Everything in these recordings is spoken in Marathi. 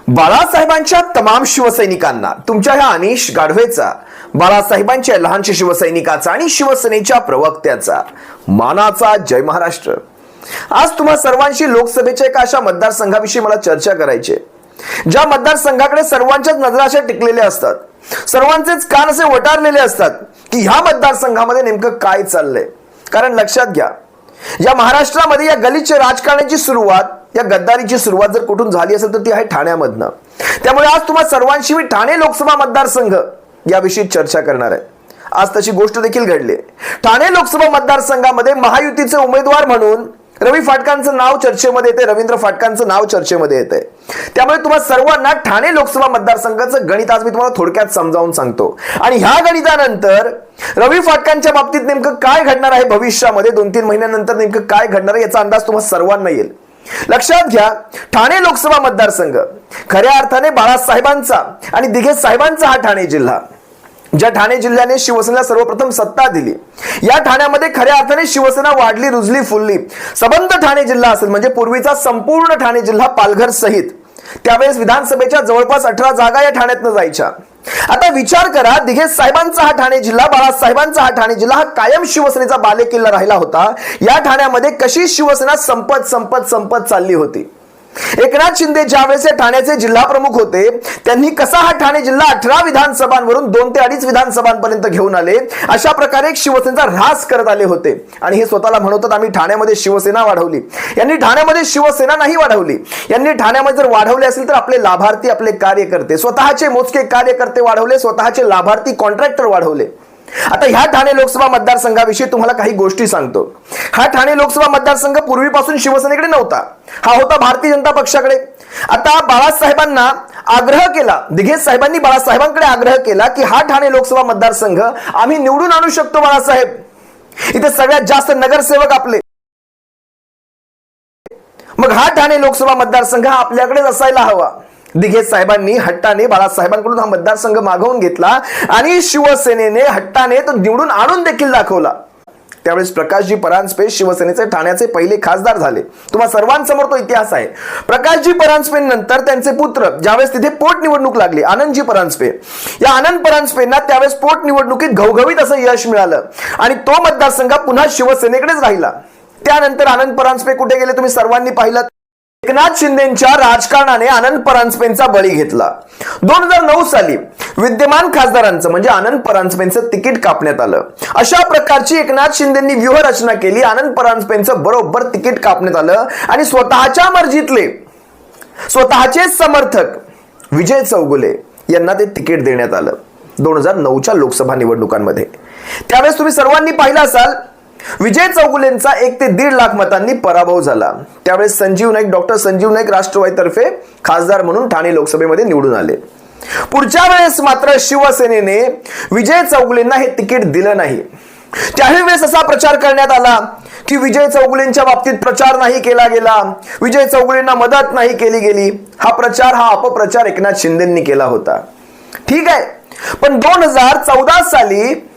बाळासाहेबांच्या तमाम शिवसैनिकांना तुमच्या ह्या अनिश गाढवेचा, बाळासाहेबांच्या लहानशा शिवसैनिकाचा आणि शिवसेनेच्या प्रवक्त्याचा मानाचा जय महाराष्ट्र। आज तुम्हा सर्वांशी लोकसभेच्या एका अशा मतदारसंघाविषयी मला चर्चा करायची आहे, ज्या मतदारसंघाकडे सर्वांच्याच नजरा अशा टिकलेल्या असतात, सर्वांचेच कान असे वटारलेले असतात की ह्या मतदारसंघामध्ये नेमकं काय चाललंय। कारण लक्षात घ्या, या महाराष्ट्रामध्ये या गलिच्छ राजकारणाची सुरुवात, या गद्दारीची सुरुवात जर कुठून झाली असेल तर ती आहे ठाण्यामधनं। त्यामुळे आज तुम्हा सर्वांशी मी ठाणे लोकसभा मतदारसंघ याविषयी चर्चा करणार आहे। आज तशी गोष्ट देखील घडली। ठाणे लोकसभा मतदारसंघामध्ये महायुतीचे उमेदवार म्हणून रवी फाटकांचं नाव चर्चेमध्ये येते, रवींद्र फाटकांचं नाव चर्चेमध्ये येते। त्यामुळे तुम्हा सर्वांना ठाणे लोकसभा मतदारसंघाचं गणित आज मी तुम्हाला थोडक्यात समजावून सांगतो आणि ह्या गणितानंतर रवी फाटकांच्या बाबतीत नेमकं काय घडणार आहे, भविष्यामध्ये 2-3 महिन्यानंतर नेमकं काय घडणार आहे याचा अंदाज तुम्हा सर्वांना येईल। लक्षात घ्या, ठाणे लोकसभा मतदारसंघ खऱ्या अर्थाने बाळासाहेबांचा आणि दिघे साहेबांचा हा ठाणे जिल्हा, ज्या ठाणे जिल्ह्याने शिवसेनेला सर्वप्रथम सत्ता दिली, या ठाण्यामध्ये खऱ्या अर्थाने शिवसेना वाढली, रुजली, फुलली। सबंध ठाणे जिल्हा असेल म्हणजे पूर्वीचा संपूर्ण ठाणे जिल्हा पालघर सहित त्यावेळेस विधानसभेच्या जवळपास 18 जागा या ठाण्यातनं जायच्या। आता विचार करा, दिघे साहेबांचा हा ठाणे जिल्हा, बाळासाहेबांचा हा ठाणे जिल्हा हा कायम शिवसेनेचा बालेकिल्ला राहिला होता। या ठाण्यामध्ये कशी शिवसेना संपत चालली होती। एकनाथ शिंदे ज्यावेळेस ठाण्याचे जिल्हा प्रमुख होते, त्यांनी कसा हा ठाणे जिल्हा 18 विधानसभांवरून 2 ते 2.5 विधानसभांपर्यंत घेऊन आले, अशा प्रकारे एक शिवसेनेचा ऱ्हास करत आले होते। आणि हे स्वतःला म्हणतात आम्ही ठाण्यामध्ये शिवसेना वाढवली। यांनी ठाण्यामध्ये शिवसेना नाही वाढवली, यांनी ठाण्यामध्ये जर वाढवले असेल तर आपले लाभार्थी, आपले कार्यकर्ते, स्वतःचे मोजके कार्यकर्ते वाढवले, स्वतःचे लाभार्थी कॉन्ट्रॅक्टर वाढवले। आता ह्या ठाणे लोकसभा मतदारसंघाविषयी तुम्हाला काही गोष्टी सांगतो। हा ठाणे लोकसभा मतदारसंघ पूर्वीपासून शिवसेनेकडे नव्हता, हा होता भारतीय जनता पक्षाकडे। आता बाळासाहेबांना आग्रह केला, दिघे साहेबांनी बाळासाहेबांकडे आग्रह केला की हा ठाणे लोकसभा मतदारसंघ आम्ही निवडून आणू शकतो बाळासाहेब, इथे सगळ्यात जास्त नगरसेवक आपले, मग हा ठाणे लोकसभा मतदारसंघ हा आपल्याकडेच असायला हवा। दिघे साहेबांनी हट्टाने बाळासाहेबांकडून हा मतदारसंघ मागवून घेतला आणि शिवसेनेने हट्टाने तो निवडून आणून देखील दाखवला। त्यावेळेस प्रकाशजी परांजपे शिवसेनेचे ठाण्याचे पहिले खासदार झाले। तुम्हा सर्वांसमोर तो इतिहास आहे। प्रकाशजी परांजपे नंतर त्यांचे पुत्र ज्यावेळेस तिथे पोटनिवडणूक लागली, आनंदजी परांजपे, या आनंद परांजपेंना त्यावेळेस पोटनिवडणुकीत घवघवीत असं यश मिळालं आणि तो मतदारसंघ पुन्हा शिवसेनेकडेच राहिला। त्यानंतर आनंद परांजपे कुठे गेले तुम्ही सर्वांनी पाहिलं। एकनाथ शिंदेच्या राजकारणाने आनंद परांजपेंचा बळी घेतला। 2009 साली विद्यमान खासदारांचं म्हणजे आनंद परांजपेंचं तिकीट कापण्यात आलं। अशा प्रकारची एकनाथ शिंदेंनी व्यूहरचना केली, आनंद परांजपेंचं बरोबर तिकीट कापण्यात आलं आणि स्वतःच्या मर्जीतले स्वतःचे समर्थक विजय चौगुले यांना ते तिकीट देण्यात आलं 2009च्या लोकसभा निवडणुकांमध्ये। त्यावेळेस तुम्ही सर्वांनी पाहिलं असाल, विजय चौगुलेंचा 1 ते 1.5 लाख मतांनी पराभव झाला। त्यावेळेस संजीव नाईक, डॉक्टर संजीव नाईक राष्ट्रवादीतर्फे खासदार म्हणून ठाणे लोकसभेमध्ये निवडून आले। पुढच्या वेळेस मात्र शिवसेनेने विजय चौगुलेंना हे तिकीट दिलं नाही। त्याही वेळेस असा प्रचार करण्यात आला की विजय चौगुलेंच्या बाबतीत प्रचार नाही केला गेला, विजय चौगुलेंना मदत नाही केली गेली। हा प्रचार, हा अपप्रचार एकनाथ शिंदेंनी केला होता। ठीक आहे, पण 2014 साली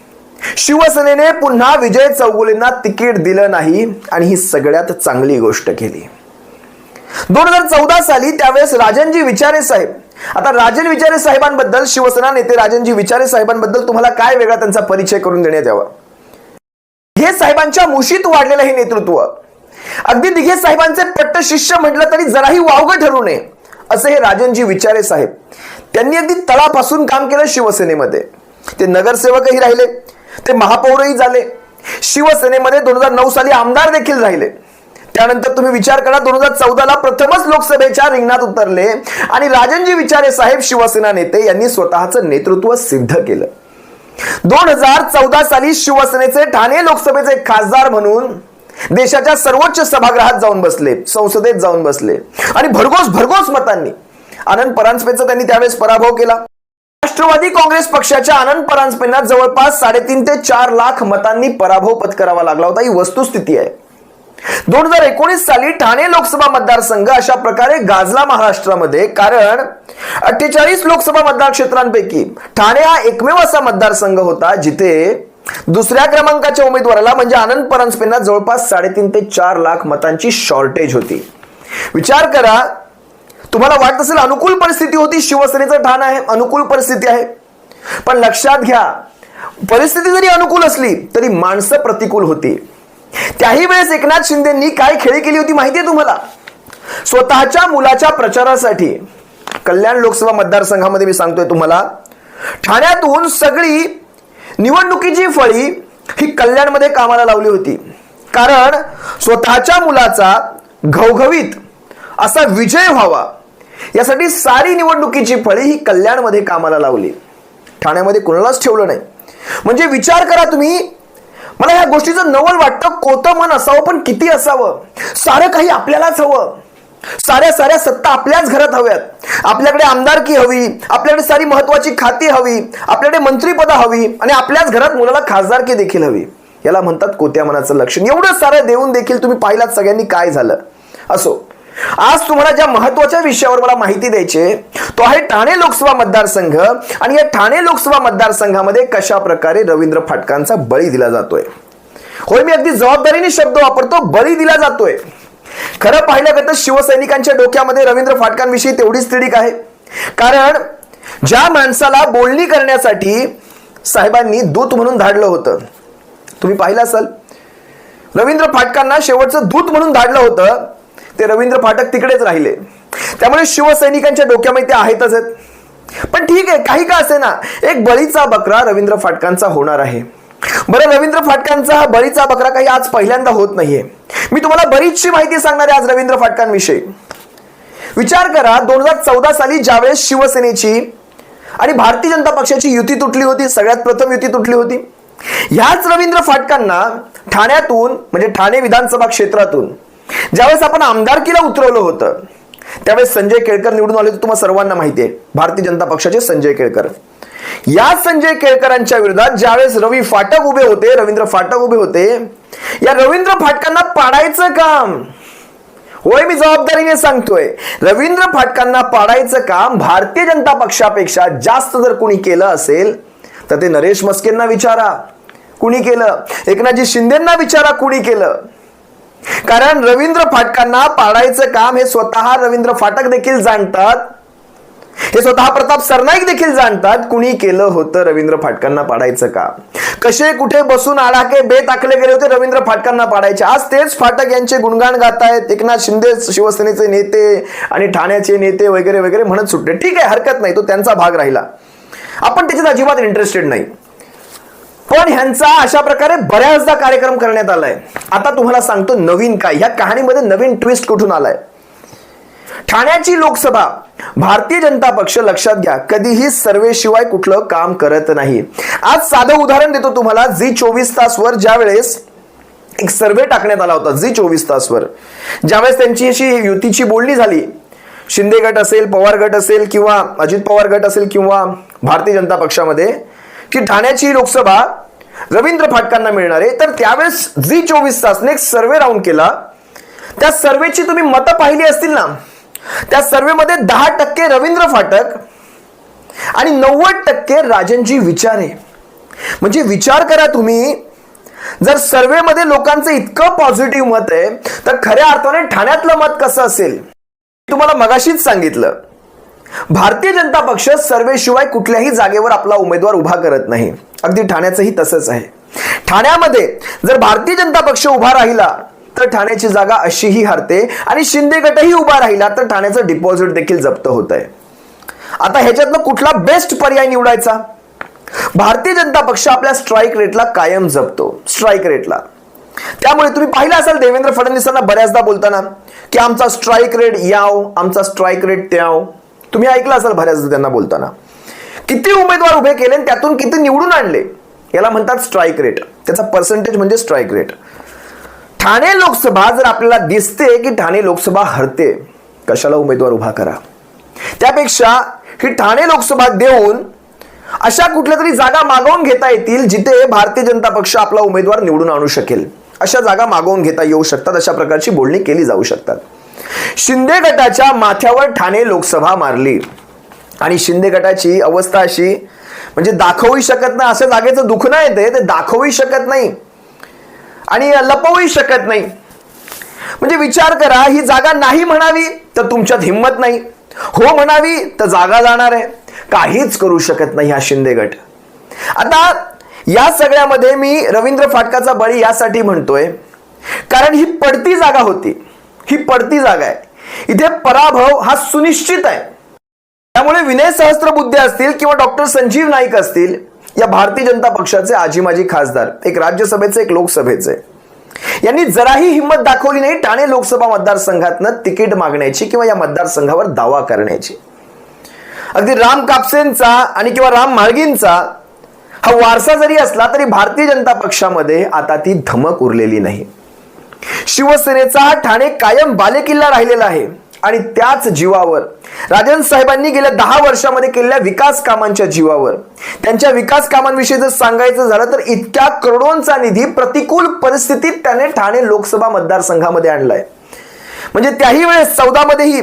शिवसेनेने पुन्हा विजय चौगुलेंना तिकीट दिलं नाही आणि ही सगळ्यात चांगली गोष्ट केली। 2014 साली त्यावेळेस राजनजी विचारे साहेब, आता राजन विचारे साहेबांबद्दल, शिवसेना नेते राजनजी विचारे साहेबांबद्दल तुम्हाला काय वेगळा त्यांचा परिचय करून देण्यात यावा। दिघे साहेबांच्या मुशीत वाढलेलं हे नेतृत्व, अगदी दिघे साहेबांचे पट्ट शिष्य म्हटलं तरी जराही वावगं ठरू नये असे हे राजनजी विचारे साहेब। त्यांनी अगदी तळापासून काम केलं शिवसेनेमध्ये। ते नगरसेवकही राहिले, ते महापौरही झाले, शिवसेनेमध्ये 2009 साली आमदार देखील राहिले। त्यानंतर तुम्ही विचार करा, 2014 ला प्रथमच लोकसभेच्या रिंगणात उतरले आणि राजनजी विचारे साहेब शिवसेना नेते यांनी स्वतःचं नेतृत्व सिद्ध केलं। 2014 साली शिवसेनेचे ठाणे लोकसभेचे खासदार म्हणून देशाच्या सर्वोच्च सभागृहात जाऊन बसले, संसदेत जाऊन बसले आणि भरघोस मतांनी आनंद परांजपेंचा त्यांनी त्यावेळेस पराभव केला। राष्ट्रवादी काँग्रेस पक्षाच्या आनंद परांजपेंना जवळपास 3.5 ते 4 लाख मतांनी पराभव पत्करावा लागला होता। ही वस्तुस्थिती आहे। 2019 साली ठाणे लोकसभा मतदारसंघ अशा प्रकारे गाजला महाराष्ट्रामध्ये, कारण 48 लोकसभा मतदार क्षेत्रांपैकी ठाणे हा एकमेव असा मतदारसंघ होता जिथे दुसऱ्या क्रमांकाच्या उमेदवाराला म्हणजे आनंद परांजपेंना जवळपास 3.5 ते 4 लाख मतांची शॉर्टेज होती। विचार करा, तुम्हाला वाटत असेल अनुकूल परिस्थिती होती, शिवसेनेचं ठाण आहे, अनुकूल परिस्थिती आहे. पण लक्षात घ्या, परिस्थिती जरी अनुकूल असली तरी माणसं प्रतिकूल होती. त्याही वेळेस एकनाथ शिंदेंनी काय खेळी केली होती माहितीये तुम्हाला? स्वतःच्या मुलाच्या प्रचारासाठी कल्याण लोकसभा मतदारसंघामध्ये मी सांगतोय तुम्हाला, ठाण्यातून सगळी निवडणुकीची फळी ही कल्याणमध्ये कामाला लावली होती. कारण स्वतःच्या मुलाचा घवघवीत असा विजय व्हावा यासाठी सारी निवडणुकीची फळी ही कल्याणमध्ये कामाला लावली. ठाण्यामध्ये कुणालाच ठेवलं नाही. म्हणजे विचार करा तुम्ही. मला ह्या गोष्टीचं नवल वाटतं, कोतं मन असावं पण किती असावं. सारं काही आपल्यालाच हवं, साऱ्या सत्ता आपल्याच घरात हव्यात. आपल्याकडे आमदारकी हवी, आपल्याकडे सारी महत्वाची खाती हवी, आपल्याकडे मंत्रीपद हवी आणि आपल्याच घरात मुलाला खासदारकी देखील हवी. याला म्हणतात कोत्या मनाचं लक्षण. एवढं सारं देऊन देखील तुम्ही पाहिलात सगळ्यांनी काय झालं. असो, आज तुम्हाला ज्या महत्वाच्या विषयावर मला माहिती द्यायची तो आहे ठाणे लोकसभा मतदारसंघ. आणि या ठाणे लोकसभा मतदारसंघामध्ये कशा प्रकारे रवींद्र फाटकांचा बळी दिला जातोय. होय, मी अगदी जबाबदारीने शब्द वापरतो, बळी दिला जातोय. खरं पाहिलं तर शिवसैनिकांच्या डोक्यामध्ये रवींद्र फाटकांविषयी तेवढीच तिडीक आहे. कारण ज्या माणसाला बोलणी करण्यासाठी साहेबांनी दूत म्हणून धाडलं होतं, तुम्ही पाहिलं असाल, रवींद्र फाटकांना शेवटचं दूत म्हणून धाडलं होतं, ते रवींद्र फाटक तिकडेच राहिले. त्यामुळे शिवसैनिकांच्या डोक्यामध्ये ते आहेतच आहेत. पण ठीक आहे, काही का असे ना, एक बळीचा बकरा रवींद्र फाटकांचा होणार आहे. बरं, रवींद्र फाटकांचा हा बळीचा बकरा काही आज पहिल्यांदा होत नाहीये. मी तुम्हाला बरीचशी माहिती सांगणार आहे आज रवींद्र फाटकांविषयी. विचार करा, 2014 साली ज्यावेळेस शिवसेनेची आणि भारतीय जनता पक्षाची युती तुटली होती, सगळ्यात प्रथम युती तुटली होती, ह्याच रवींद्र फाटकांना ठाण्यातून म्हणजे ठाणे विधानसभा क्षेत्रातून ज्यावेळेस आपण आमदारकीला उतरवलं होतं, त्यावेळेस संजय केळकर निवडून आले होते. तुम्हाला सर्वांना माहिती आहे, भारतीय जनता पक्षाचे संजय केळकर. या संजय केळकरांच्या विरोधात ज्यावेळेस रवी फाटक उभे होते, रवींद्र फाटक उभे होते, या रवींद्र फाटकांना पाडायचं काम, होय मी जबाबदारीने सांगतोय, रवींद्र फाटकांना पाडायचं काम भारतीय जनता पक्षापेक्षा जास्त जर कुणी केलं असेल तर ते नरेश मस्केंना विचारा कुणी केलं, एकनाथजी शिंदेंना विचारा कुणी केलं. कारण रवींद्र फाटकांना पाडायचं काम हे स्वतः रवींद्र फाटक देखील जाणतात, हे स्वतः प्रताप सरनाईक देखील जाणतात कुणी केलं होतं रवींद्र फाटकांना पाडायचं काम. कसे कुठे बसून आडाके बेत आखले गेले होते रवींद्र फाटकांना पाडायचे. आज तेच फाटक यांचे गुणगान गातायत, एकनाथ शिंदे शिवसेनेचे नेते आणि ठाण्याचे नेते वगैरे वगैरे म्हणत सुटले. ठीक आहे, हरकत नाही, तो त्यांचा भाग राहिला, आपण त्याच्यात अजिबात इंटरेस्टेड नाही. पण ह्यांचा अशा प्रकारे बऱ्याचदा कार्यक्रम करण्यात आलाय. आता तुम्हाला सांगतो नवीन काय, ह्या कहाणीमध्ये नवीन ट्विस्ट कुठून आलाय. ठाण्याची लोकसभा भारतीय जनता पक्ष, लक्षात घ्या, कधीही सर्वेशिवाय कुठलं काम करत नाही. आज साधं उदाहरण देतो तुम्हाला. झी 24 तासवर ज्यावेळेस एक सर्वे टाकण्यात आला होता, झी 24 तासवर ज्यावेळेस त्यांची अशी युतीची बोलणी झाली, शिंदे गट असेल, पवार गट असेल किंवा अजित पवार गट असेल किंवा भारतीय जनता पक्षामध्ये, की ठाण्याची लोकसभा रवींद्र फाटकांना मिळणार आहे, तर त्यावेळेस झी 24 तासने एक सर्वे राऊंड केला. त्या सर्वेची तुम्ही मतं पाहिली असतील ना, त्या सर्वेमध्ये 10% रवींद्र फाटक आणि 90% राजनजी विचारे. म्हणजे विचार करा तुम्ही, जर सर्वेमध्ये लोकांचं इतकं पॉझिटिव्ह मत आहे तर खऱ्या अर्थाने ठाण्यातलं मत कसं असेल. तुम्हाला मगाशीच सांगितलं, भारतीय जनता पक्ष सर्वेशिवाय कुठल्याही जागेवर आपला उमेदवार उभा करत नाही. अगदी ठाण्याचंही तसंच आहे. ठाण्यामध्ये जर भारतीय जनता पक्ष उभा राहिला तर ठाण्याची जागा अशीही हरते आणि शिंदे गटही उभा राहिला तर ठाण्याचं डिपॉझिट देखील जप्त होत आहे. आता ह्याच्यातनं कुठला बेस्ट पर्याय निवडायचा. भारतीय जनता पक्ष आपल्या स्ट्राईक रेटला कायम जपतो, स्ट्राईक रेटला. त्यामुळे तुम्ही पाहिलं असाल देवेंद्र फडणवीसांना बऱ्याचदा बोलताना की आमचा स्ट्राईक रेट याव, आमचा स्ट्राईक रेट त्याव. तुम्ही ऐकलं असाल बऱ्याचदा त्यांना बोलताना. किती उमेदवार उभे केले आणि त्यातून किती निवडून आणले, याला म्हणतात स्ट्राईक रेट. त्याचा पर्सेंटेज म्हणजे स्ट्राईक रेट. ठाणे लोकसभा जर आपल्याला दिसते की ठाणे लोकसभा हरते, कशाला उमेदवार उभा करा. त्यापेक्षा ही ठाणे लोकसभा देऊन अशा कुठल्या तरी जागा मागवून घेता येतील जिथे भारतीय जनता पक्ष आपला उमेदवार निवडून आणू शकेल. अशा जागा मागवून घेता येऊ शकतात, अशा प्रकारची बोलणी केली जाऊ शकतात. शिंदे गटाच्या माथ्यावर ठाणे लोकसभा मारली आणि शिंदे गटाची अवस्था अशी, म्हणजे दाखवूही शकत नाही, असं जागेचं दुःख नाही ते दाखवूही शकत नाही आणि लपवूही शकत नाही. म्हणजे विचार करा, ही जागा नाही म्हणावी तर तुमच्यात हिंमत नाही, हो म्हणावी तर जागा जाणार आहे. काहीच करू शकत नाही हा शिंदे गट. आता या सगळ्यामध्ये मी रवींद्र फाटकाचा बळी यासाठी म्हणतोय कारण ही पडती जागा होती, ही पडती जागा आहे. इथे पराभव हा सुनिश्चित आहे. त्यामुळे विनय सहस्त्रबुद्धे असतील किंवा डॉक्टर संजीव नाईक असतील, या भारतीय जनता पक्षाचे आजी माजी खासदार, एक राज्यसभेचे एक लोकसभेचे, यांनी जराही हिंमत दाखवली नाही ठाणे लोकसभा मतदारसंघातनं तिकीट मागण्याची किंवा या मतदारसंघावर दावा करण्याची. अगदी राम कापसेंचा आणि किंवा राम माळगींचा हा वारसा जरी असला तरी भारतीय जनता पक्षामध्ये आता ती धमक उरलेली नाही. शिवसेनेचा हा ठाणे कायम बालेकिल्ला राहिलेला आहे आणि त्याच जीवावर राजन साहेबांनी गेल्या 10 वर्षामध्ये केलेल्या विकास कामांच्या जीवावर, त्यांच्या विकास कामांविषयी जर सांगायचं झालं तर इतक्या करोडोंचा निधी प्रतिकूल परिस्थितीत त्याने ठाणे लोकसभा मतदारसंघामध्ये आणलाय. म्हणजे त्याही वेळेस 14 मध्येही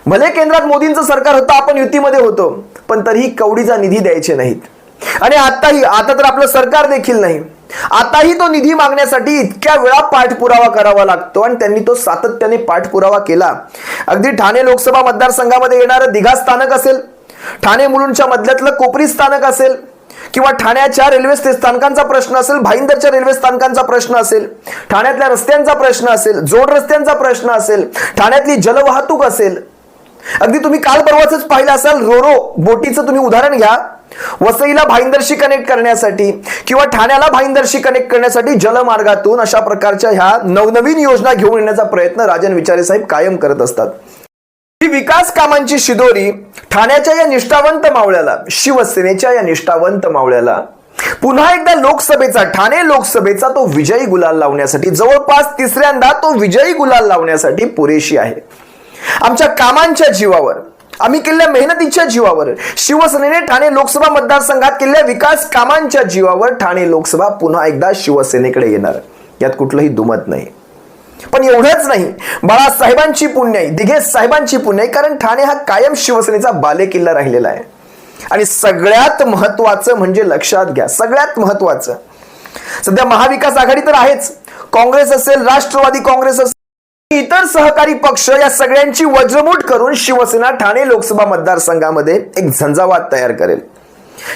भले केंद्रात मोदींचं सरकार होतं, आपण युतीमध्ये होतो, पण तरीही कवडीचा निधी द्यायचे नाहीत. आणि आता तर आपलं सरकार देखील नाही, आताही तो निधी मागण्यासाठी इतक्या वेळा पाठपुरावा करावा लागतो आणि त्यांनी तो सातत्याने पाठपुरावा केला. अगदी ठाणे लोकसभा मतदारसंघामध्ये येणारं दिघा स्थानक असेल, ठाणे मुलुंडच्या मधल्यातलं कोपरी स्थानक असेल, किंवा ठाण्याच्या रेल्वे स्थानकांचा प्रश्न असेल, भाईंदरच्या रेल्वे स्थानकांचा प्रश्न असेल, ठाण्यातल्या रस्त्यांचा प्रश्न असेल, जोड रस्त्यांचा प्रश्न असेल, ठाण्यातली जलवाहतूक असेल. अगदी तुम्ही काल परवाच पाहिलं असाल, रोरो बोटीचं तुम्ही उदाहरण घ्या. वसईला भाईंदरशी कनेक्ट करण्यासाठी किंवा ठाण्याला भाईंदरशी कनेक्ट करण्यासाठी जलमार्गातून अशा प्रकारच्या ह्या नवनवीन योजना घेऊन येण्याचा प्रयत्न राजन विचारे साहेब कायम करत असतात. ही विकास कामांची शिदोरी ठाण्याच्या या निष्ठावंत मावळ्याला, शिवसेनेच्या या निष्ठावंत मावळ्याला पुन्हा एकदा लोकसभेचा, ठाणे लोकसभेचा तो विजयी गुलाल लावण्यासाठी, जवळपास तिसऱ्यांदा तो विजयी गुलाल लावण्यासाठी पुरेशी आहे. आमच्या कामांच्या जीवावर, आम्ही केलेल्या मेहनतीच्या जीवावर, शिवसेनेने ठाणे लोकसभा मतदारसंघात केलेल्या विकास कामांच्या जीवावर ठाणे लोकसभा पुन्हा एकदा शिवसेनेकडे येणार, यात कुठलंही दुमत नाही. पण एवढंच नाही, बाळासाहेबांची पुण्याई, दिघे साहेबांची पुण्याई, कारण ठाणे हा कायम शिवसेनेचा बालेकिल्ला राहिलेला आहे. आणि सगळ्यात महत्वाचं म्हणजे लक्षात घ्या, सगळ्यात महत्वाचं, सध्या महाविकास आघाडी तर आहेच, काँग्रेस असेल, राष्ट्रवादी काँग्रेस असेल, इतर सहकारी पक्ष, या सगळ्यांची वज्रमूठ करून शिवसेना ठाणे लोकसभा मतदारसंघामध्ये एक झंझावात तयार करेल.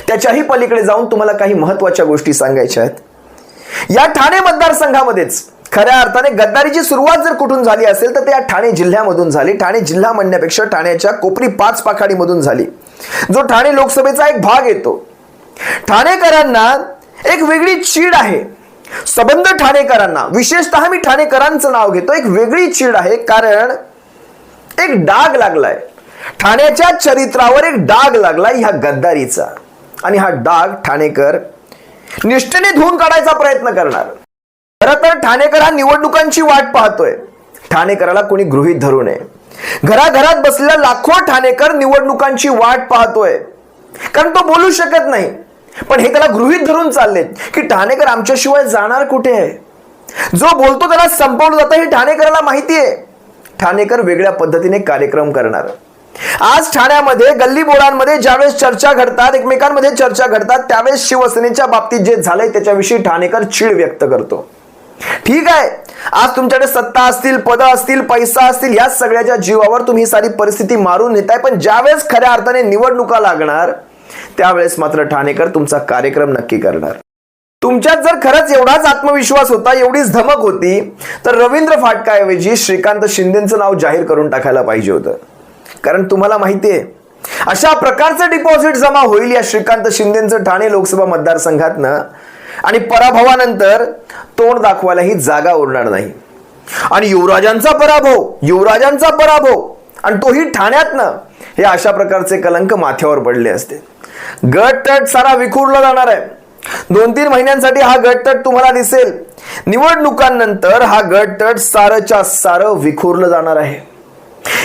त्याच्याही पलीकडे जाऊन तुम्हाला काही महत्वाच्या गोष्टी सांगायच्या आहेत. या ठाणे मतदारसंघामध्येच खऱ्या अर्थाने गद्दारीची सुरुवात जर कुठून झाली असेल तर त्या ठाणे जिल्ह्यामधून झाली. ठाणे जिल्हा म्हणण्यापेक्षा ठाण्याच्या कोपरी 5 पाखाडीमधून झाली, जो ठाणे लोकसभेचा एक भाग येतो. ठाणेकरांना एक वेगळी चीड आहे, सबंध ठाणेकरांना, विशेषतः मी ठाणेकरांचं नाव घेतो, एक वेगळी चीड आहे. कारण एक डाग लागलाय ठाण्याच्या चरित्रावर, एक डाग लागलाय ह्या गद्दारीचा, आणि हा डाग ठाणेकर निष्ठेने धुवून काढायचा प्रयत्न करणार. खरं तर ठाणेकर हा निवडणुकांची वाट पाहतोय, ठाणेकराला कोणी गृहीत धरू नये. घराघरात बसलेला लाखो ठाणेकर निवडणुकांची वाट पाहतोय, कारण तो बोलू शकत नाही. पण हे त्याला गृहीत धरून चाललेत की ठाणेकर आमच्याशिवाय जाणार कुठे आहे. जो बोलतो त्याला संपवलं जातं हे ठाणेकराला माहिती आहे. ठाणेकर वेगळ्या पद्धतीने कार्यक्रम करणार. आज ठाण्यामध्ये गल्ली बोळांमध्ये ज्यावेळेस चर्चा घडतात, एकमेकांमध्ये चर्चा घडतात, त्यावेळेस शिवसेनेच्या बाबतीत जे झालंय त्याच्याविषयी ठाणेकर चीड व्यक्त करतो. ठीक आहे, आज तुमच्याकडे सत्ता असतील, पद असतील, पैसा असतील, या सगळ्याच्या जीवावर तुम्ही सारी परिस्थिती मारून नेताय, पण ज्यावेळेस खऱ्या अर्थाने निवडणुका लागणार त्यावेळेस मात्र ठाणेकर तुमचा कार्यक्रम नक्की करणार. तुमच्यात जर खरंच एवढाच आत्मविश्वास होता, एवढीच धमक होती, तर रवींद्र फाटकाऐवजी श्रीकांत शिंदेचं नाव जाहीर करून टाकायला पाहिजे होतं. कारण तुम्हाला माहितीये अशा प्रकारचं डिपॉझिट जमा होईल या श्रीकांत शिंदेचं ठाणे लोकसभा मतदारसंघातनं, आणि पराभवानंतर तोंड दाखवायलाही जागा उरणार नाही. आणि युवराजांचा पराभव आणि तोही ठाण्यातनं, हे अशा प्रकारचे कलंक माथ्यावर पडले असते. गटतट सारा विखुरला जाणार आहे. 2-3 महिन्यांसाठी हा गटतट तुम्हाला दिसेल. निवडणुकांनंतर हा गटतट सारच्या सारं विखुरलं जाणार आहे.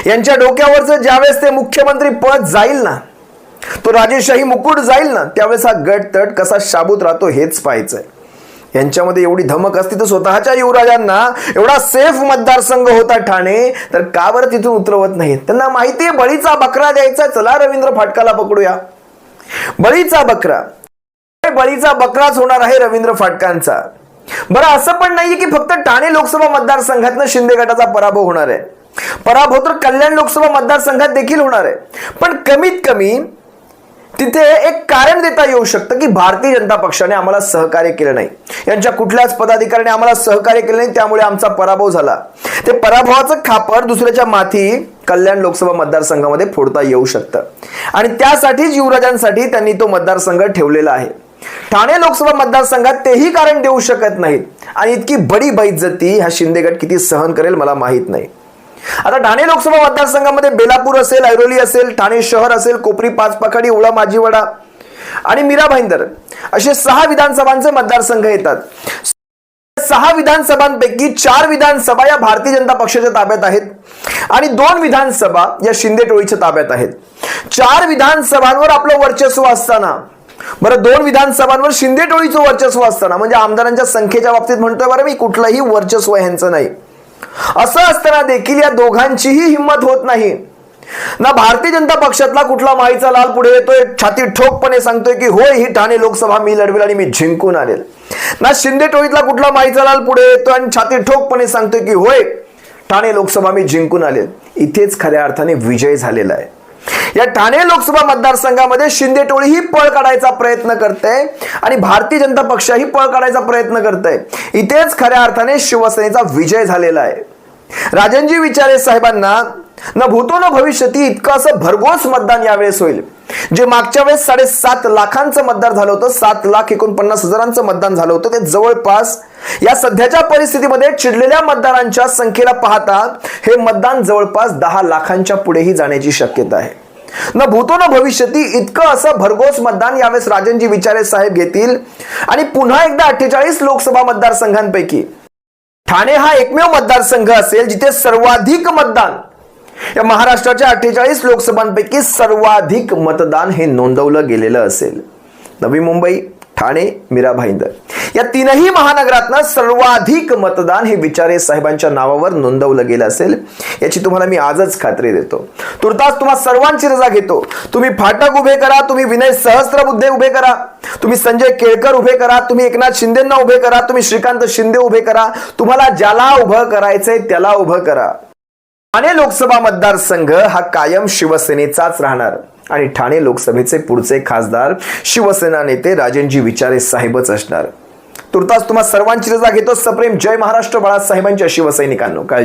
यांच्या डोक्यावरचं ज्यावेळेस ते मुख्यमंत्री पद जाईल ना, तो राजेशाही मुकुट जाईल ना, त्यावेळेस हा गटतट कसा शाबूत राहतो हेच पाहायचंय. यांच्यामध्ये एवढी धमक असती तर स्वतःच्या युवराजांना, एवढा सेफ मतदारसंघ होता ठाणे, तर का बरं तिथून उतरवत नाही. त्यांना माहितीये बळीचा बकरा द्यायचा, चला रवींद्र फाटकाला पकडूया. बळीचा बकराच होणार आहे रवींद्र फाटकांचा. बरं, असं पण नाहीये की फक्त ठाणे लोकसभा मतदारसंघातनं शिंदे गटाचा पराभव होणार आहे. पराभव तर कल्याण लोकसभा मतदारसंघात देखील होणार आहे, पण कमीत कमी तिथे एक कारण देता येऊ शकतं की भारतीय जनता पक्षाने आम्हाला सहकार्य केलं नाही, यांच्या कुठल्याच पदाधिकाऱ्याने आम्हाला सहकार्य केलं नाही, त्यामुळे आमचा पराभव झाला. ते पराभवाचं खापर दुसऱ्याच्या माथी कल्याण लोकसभा मतदारसंघामध्ये फोडता येऊ शकतं आणि त्यासाठीच युवराजांसाठी त्यांनी तो मतदारसंघ ठेवलेला आहे. ठाणे लोकसभा मतदारसंघात तेही कारण देऊ शकत नाहीत आणि इतकी बडी बेइज्जती हा शिंदे गट किती सहन करेल मला माहित नाही. आता ठाणे लोकसभा मतदारसंघामध्ये बेलापूर असेल, ऐरोली असेल, ठाणे शहर असेल, कोपरी, पाचपाखडी, उळा, माजीवडा आणि मीरा भाईंदर असे 6 विधानसभांचे मतदारसंघ येतात. 6 विधानसभांपैकी 4 विधानसभा या भारतीय जनता पक्षाच्या ताब्यात आहेत आणि 2 विधानसभा या शिंदे टोळीच्या ताब्यात आहेत. 4 विधानसभांवर आपलं वर्चस्व असताना, बरं 2 विधानसभांवर शिंदे टोळीचं वर्चस्व असताना, म्हणजे आमदारांच्या संख्येच्या बाबतीत म्हणतोय बरं मी, कुठलंही वर्चस्व यांचं नाही, असं असताना देखील या दोघांचीही हिंमत होत नाही. ना भारतीय जनता पक्षातला कुठला माईचा लाल पुढे येतोय, छाती ठोकपणे सांगतोय की होय ही ठाणे लोकसभा मी लढवेल आणि मी जिंकून आलेल. ना शिंदे टोळीतला कुठला माईचा लाल पुढे येतोय आणि छाती ठोकपणे सांगतोय की होय ठाणे लोकसभा मी जिंकून आलेल. इथेच खऱ्या अर्थाने विजय झालेला आहे. या ठाणे लोकसभा मतदारसंघामध्ये शिंदे टोळी ही पळ काढायचा प्रयत्न करते आणि भारतीय जनता पक्ष ही पळ काढायचा प्रयत्न करते. इथेच खऱ्या अर्थाने शिवसेनेचा विजय झालेला आहे. राजनजी विचारे साहेबांना न भूतो न भविष्यती इतकं असं भरघोस मतदान यावेळेस होईल. जे मागच्या वेळेस 7.5 लाखांचं मतदान झालं होतं, 7,49,000चं मतदान झालं होतं, ते जवळपास या सध्याच्या परिस्थितीमध्ये चिडलेल्या मतदारांच्या संख्येला पाहता हे मतदान जवळपास 10 लाखांच्या पुढेही जाण्याची शक्यता आहे. न भूतो न भविष्यती इतकं असं भरघोस मतदान यावेळेस राजनजी विचारे साहेब घेतील आणि पुन्हा एकदा 48 लोकसभा मतदारसंघांपैकी ठाणे हा एकमेव मतदारसंघ असेल जिथे सर्वाधिक मतदान, या महाराष्ट्राच्या 48 लोकसभांपैकी सर्वाधिक मतदान हे नोंदवलं गेलेलं असेल. नवी मुंबई, ठाणे, मीरा भाईंदर या 3ही महानगरातनं सर्वाधिक मतदान हे विचारे साहेबांच्या नावावर नोंदवलं गेलं असेल, याची तुम्हाला मी आजच खात्री देतो. तुर्तास तुम्हा सर्वांची रजा घेतो. तुम्ही फाटक उभे करा, तुम्ही विनय सहस्त्रबुद्धे उभे करा, तुम्ही संजय केळकर उभे करा, तुम्ही एकनाथ शिंदेंना उभे करा, तुम्ही श्रीकांत शिंदे उभे करा, तुम्हाला ज्याला उभं करायचंय त्याला उभं करा. ठाणे लोकसभा मतदारसंघ हा कायम शिवसेनेचाच राहणार आणि ठाणे लोकसभेचे पुढचे खासदार शिवसेना नेते राजनजी विचारे साहेबच असणार. तुर्तास तुम्हा सर्वांची रजा घेतो. सप्रेम जय महाराष्ट्र. बाळासाहेबांच्या शिवसैनिकांनो, काळजी.